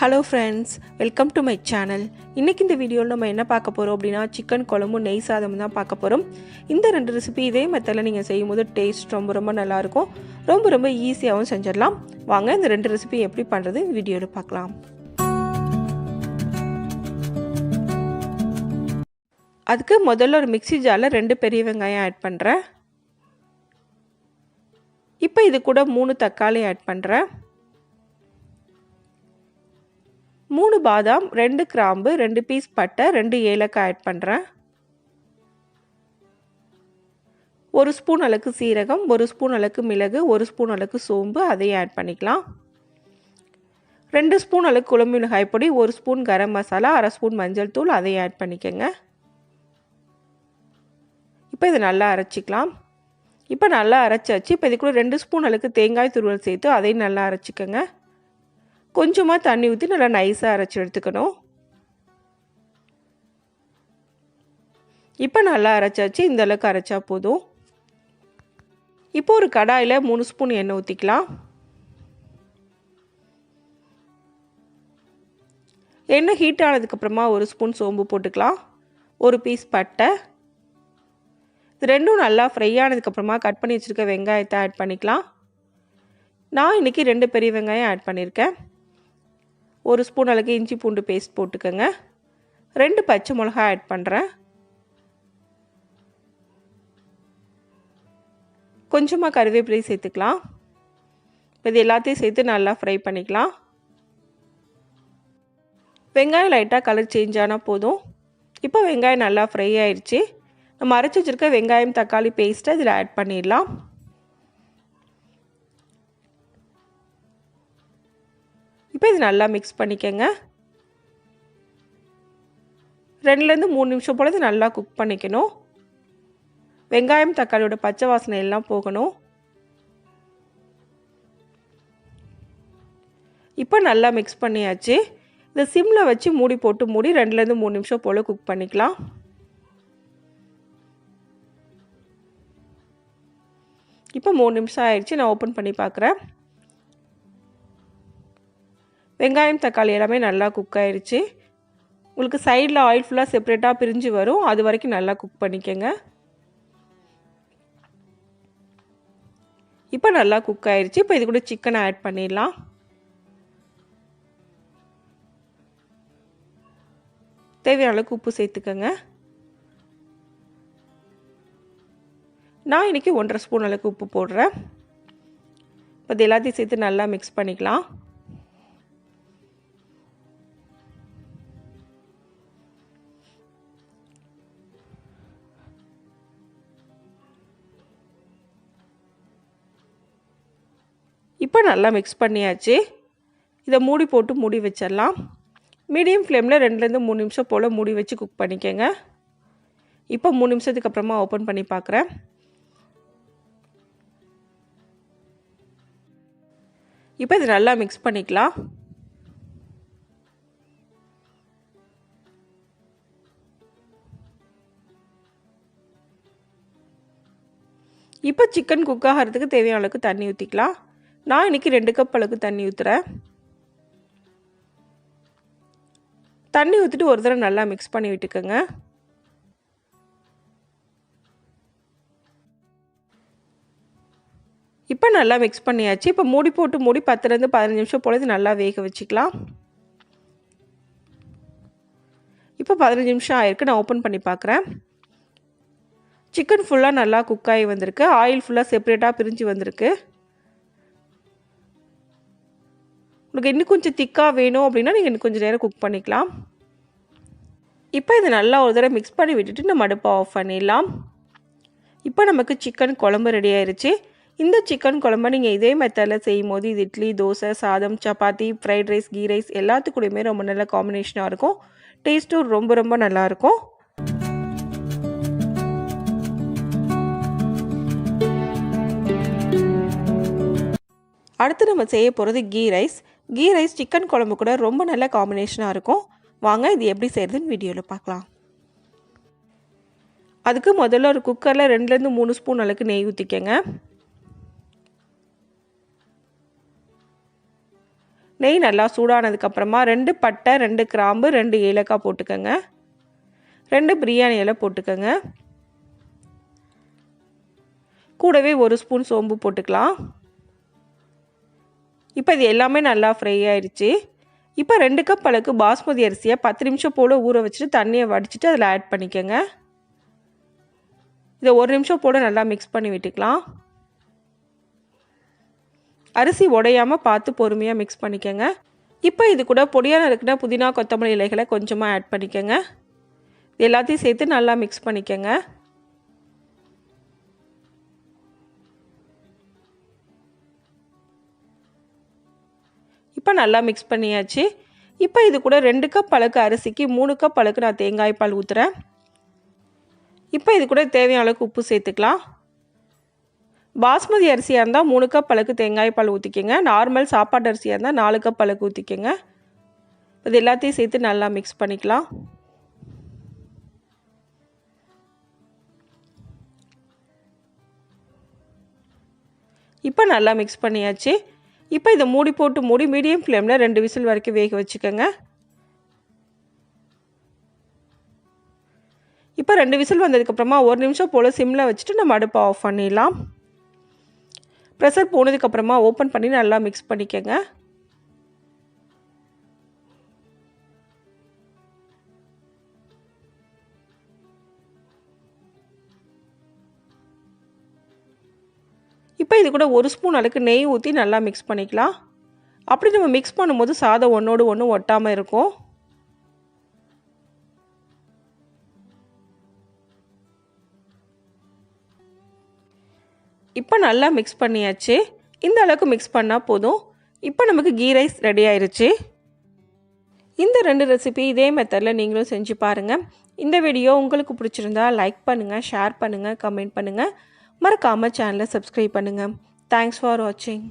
Hello friends, welcome to my channel. இன்னைக்கு இந்த வீடியோல நம்ம என்ன பார்க்க போறோம் அப்படினா சிக்கன் குழம்பு நெய் சாதம் தான் பார்க்க போறோம். இந்த ரெண்டு ரெசிபி இதே மெத்தட்ல நீங்க செய்யும்போது டேஸ்ட் ரொம்ப நல்லா இருக்கும். ரொம்ப ஈஸியாவும் செஞ்சிரலாம். வாங்க இந்த ரெண்டு ரெசிபி எப்படி பண்றது வீடியோல பார்க்கலாம். அதுக்கு முதல்ல ஒரு மிக்ஸி ஜார்ல ரெண்டு பெரிய வெங்காயம் ஆட் பண்றேன். இப்போ இது கூட 3 தக்காளி ஆட் பண்றேன். 3 பாதாம், 2 கிராம்பு, 2 பீஸ் பட்டை, 2 ஏலக்காய் ஆட் பண்றேன். 1 ஸ்பூன் அளவுக்கு சீரகம், 1 ஸ்பூன் அளவுக்கு மிளகு, 1 ஸ்பூன் அளவுக்கு சோம்பு அதையும் ஆட் பண்ணிக்கலாம். 2 ஸ்பூன் அளவுக்கு குழம்பு மிளகாய் பொடி, 1 ஸ்பூன் கரம் மசாலா, 1/2 ஸ்பூன் மஞ்சள் தூள் அதையும் ஆட் பண்ணிக்கங்க. இப்போ இதை நல்லா அரைச்சிக்கலாம். இப்போ நல்லா அரைச்சாச்சு. இப்போ இது கூட 2 ஸ்பூன் அளவுக்கு தேங்காய் துருவல் சேர்த்து அதையும் நல்லா அரைச்சிக்கங்க. கொஞ்சமாக தண்ணி ஊற்றி நல்லா நைஸாக அரைச்சி எடுத்துக்கணும். இப்போ நல்லா அரைச்சாச்சு. இந்த அளவுக்கு அரைச்சா போதும். இப்போ ஒரு கடாயில் 3 ஸ்பூன் எண்ணெய் ஊற்றிக்கலாம். எண்ணெய் ஹீட் ஆனதுக்கப்புறமா 1 ஸ்பூன் சோம்பு போட்டுக்கலாம். 1 பீஸ் பட்டை. இது ரெண்டும் நல்லா ஃப்ரை ஆனதுக்கப்புறமா கட் பண்ணி வச்சுருக்க வெங்காயத்தை ஆட் பண்ணிக்கலாம். நான் இன்றைக்கி 2 பெரிய வெங்காயம் ஆட் பண்ணியிருக்கேன். 1 ஸ்பூன் அளவுக்கு இஞ்சி பூண்டு பேஸ்ட் போட்டுக்கோங்க. 2 பச்சை மிளகாய் ஆட் பண்ணுறேன். கொஞ்சமாக கருவேப்பிலை சேர்த்துக்கலாம். இப்போ இது எல்லாத்தையும் சேர்த்து நல்லா ஃப்ரை பண்ணிக்கலாம். வெங்காயம் லைட்டாக கலர் சேஞ்ச் ஆனால் போதும். இப்போ வெங்காயம் நல்லா ஃப்ரை ஆயிடுச்சு. நம்ம அரைச்சி வச்சுருக்க வெங்காயம் தக்காளி பேஸ்ட்டை இதில் ஆட் பண்ணிடலாம். இப்போ இது நல்லா மிக்ஸ் பண்ணிக்கங்க. 2லேருந்து 3 நிமிஷம் போல் இது நல்லா குக் பண்ணிக்கணும். வெங்காயம் தக்காளியோட பச்சை வாசனை எல்லாம் போகணும். இப்போ நல்லா மிக்ஸ் பண்ணியாச்சு. இதை சிம்மில் வச்சு மூடி போட்டு மூடி 2லேருந்து 3 நிமிஷம் போல் குக் பண்ணிக்கலாம். இப்போ 3 நிமிஷம் ஆயிடுச்சு. நான் ஓப்பன் பண்ணி பார்க்குறேன். வெங்காயம் தக்காளி எல்லாமே நல்லா குக் ஆயிடுச்சு. உங்களுக்கு சைடில் ஆயில் ஃபுல்லாக செப்பரேட்டாக பிரிஞ்சு வரும். அது வரைக்கும் நல்லா குக் பண்ணிக்கோங்க. இப்போ நல்லா குக் ஆயிடுச்சு. இப்போ இது கூட சிக்கனை ஆட் பண்ணிடலாம். தேவையான அளவுக்கு உப்பு சேர்த்துக்கோங்க. நான் இன்றைக்கி 1.5 ஸ்பூன் அளவுக்கு உப்பு போடுறேன். இப்போ இது எல்லாத்தையும் சேர்த்து நல்லா மிக்ஸ் பண்ணிக்கலாம். இப்போ நல்லா மிக்ஸ் பண்ணியாச்சு. இதை மூடி போட்டு மூடி வச்சிடலாம். மீடியம் ஃப்ளேமில் 2லேருந்து 3 நிமிஷம் போல் மூடி வச்சு குக் பண்ணிக்கோங்க. இப்போ 3 நிமிஷத்துக்கு அப்புறமா ஓப்பன் பண்ணி பார்க்குறேன். இப்போ இது நல்லா மிக்ஸ் பண்ணிக்கலாம். இப்போ சிக்கன் குக் ஆகிறதுக்கு தேவையான அளவுக்கு தண்ணி ஊற்றிக்கலாம். நான் இன்றைக்கி 2 கப் அளவுக்கு தண்ணி ஊற்றுறேன். தண்ணி ஊற்றிட்டு ஒரு தடவை நல்லா மிக்ஸ் பண்ணி விட்டுக்கோங்க. இப்போ நல்லா மிக்ஸ் பண்ணியாச்சு. இப்போ மூடி போட்டு மூடி 10லேருந்து 15 நிமிஷம் போல் இது நல்லா வேக வச்சுக்கலாம். இப்போ 15 நிமிஷம் ஆயிருக்கு. நான் ஓப்பன் பண்ணி பார்க்குறேன். சிக்கன் ஃபுல்லாக நல்லா குக் ஆகி வந்திருக்கு. ஆயில் ஃபுல்லாக செப்பரேட்டாக பிரிஞ்சு வந்திருக்கு. உங்களுக்கு இன்னும் கொஞ்சம் திக்காக வேணும் அப்படின்னா நீங்கள் இன்னும் கொஞ்சம் நேரம் குக் பண்ணிக்கலாம். இப்போ இதை நல்லா ஒரு தடவை மிக்ஸ் பண்ணி விட்டுட்டு நம்ம அடுப்பை ஆஃப் பண்ணிடலாம். இப்போ நமக்கு சிக்கன் குழம்பு ரெடி ஆயிடுச்சு. இந்த சிக்கன் குழம்பை நீங்கள் இதே மெத்தடில் செய்யும் போது இது இட்லி, தோசை, சாதம், chapati, fried rice, key rice எல்லாத்துக்கூடையுமே ரொம்ப நல்ல காம்பினேஷனாக இருக்கும். டேஸ்ட்டும் ரொம்ப நல்லாயிருக்கும். அடுத்து நம்ம செய்ய போகிறது ghee rice. Key rice chicken குழம்பு கூட ரொம்ப நல்ல காம்பினேஷனாக இருக்கும். வாங்க இது எப்படி செய்கிறதுன்னு வீடியோவில் பார்க்கலாம். அதுக்கு முதல்ல ஒரு குக்கரில் 2லேருந்து 3 ஸ்பூன் அளவுக்கு நெய் ஊற்றிக்கங்க. நெய் நல்லா சூடானதுக்கப்புறமா 2 பட்டை, 2 கிராம்பு, 2 ஏலக்காய் போட்டுக்கோங்க. 2 பிரியாணி இலை போட்டுக்கோங்க. கூடவே 1 ஸ்பூன் சோம்பு போட்டுக்கலாம். இப்போ இது எல்லாமே நல்லா ஃப்ரை ஆயிடுச்சு. இப்போ 2 கப் அளவுக்கு பாஸ்மதி அரிசியை 10 நிமிஷம் போல் ஊற வச்சுட்டு தண்ணியை வடிச்சிட்டு அதில் ஆட் பண்ணிக்கோங்க. இதை 1 நிமிஷம் போல் நல்லா மிக்ஸ் பண்ணி விட்டுக்கலாம். அரிசி உடையாமல் பார்த்து பொறுமையாக மிக்ஸ் பண்ணிக்கோங்க. இப்போ இது கூட பொடியாக நறுக்கின புதினா கொத்தமல்லி இலைகளை கொஞ்சமாக ஆட் பண்ணிக்கோங்க. எல்லாத்தையும் சேர்த்து நல்லா மிக்ஸ் பண்ணிக்கோங்க. இப்போ நல்லா மிக்ஸ் பண்ணியாச்சு. இப்போ இது கூட 2 கப் அளவுக்கு அரிசிக்கு 3 கப் அளவுக்கு நான் தேங்காய் பால் ஊற்றுறேன். இப்போ இது கூட தேவையான அளவுக்கு உப்பு சேர்த்துக்கலாம். பாஸ்மதி அரிசியாக இருந்தால் 3 கப் அளவுக்கு தேங்காய் பால் ஊற்றிக்கோங்க. நார்மல் சாப்பாட்டு அரிசியாக இருந்தால் 4 கப் அளவுக்கு ஊற்றிக்கோங்க. இது எல்லாத்தையும் சேர்த்து நல்லா மிக்ஸ் பண்ணிக்கலாம். இப்போ நல்லா மிக்ஸ் பண்ணியாச்சு. இப்போ இதை மூடி மீடியம் ஃப்ளேமில் 2 விசில் வரைக்கும் வேக வச்சுக்கோங்க. இப்போ 2 விசில் வந்ததுக்கப்புறமா 1 நிமிஷம் போல் சிம்மில் வச்சுட்டு நம்ம அடுப்பை ஆஃப் பண்ணிடலாம். ப்ரெஷர் போனதுக்கப்புறமா ஓப்பன் பண்ணி நல்லா மிக்ஸ் பண்ணிக்கோங்க. இப்போ இது கூட 1 ஸ்பூன் அளவுக்கு நெய் ஊற்றி நல்லா மிக்ஸ் பண்ணிக்கலாம். அப்படி நம்ம மிக்ஸ் பண்ணும்போது சாதம் ஒன்றோடு ஒன்று ஒட்டாமல் இருக்கும். இப்போ நல்லா மிக்ஸ் பண்ணியாச்சு. இந்த அளவுக்கு மிக்ஸ் பண்ணால் போதும். இப்போ நமக்கு கீ ரைஸ் ரெடி ஆயிடுச்சு. இந்த 2 ரெசிபி இதே மெத்தடில் நீங்களும் செஞ்சு பாருங்கள். இந்த வீடியோ உங்களுக்கு பிடிச்சிருந்தா லைக் பண்ணுங்கள், ஷேர் பண்ணுங்கள், கமெண்ட் பண்ணுங்கள். மறக்காமல் சேனலை சப்ஸ்கிரைப் பண்ணுங்கள். தேங்க்ஸ் ஃபார் வாட்சிங்.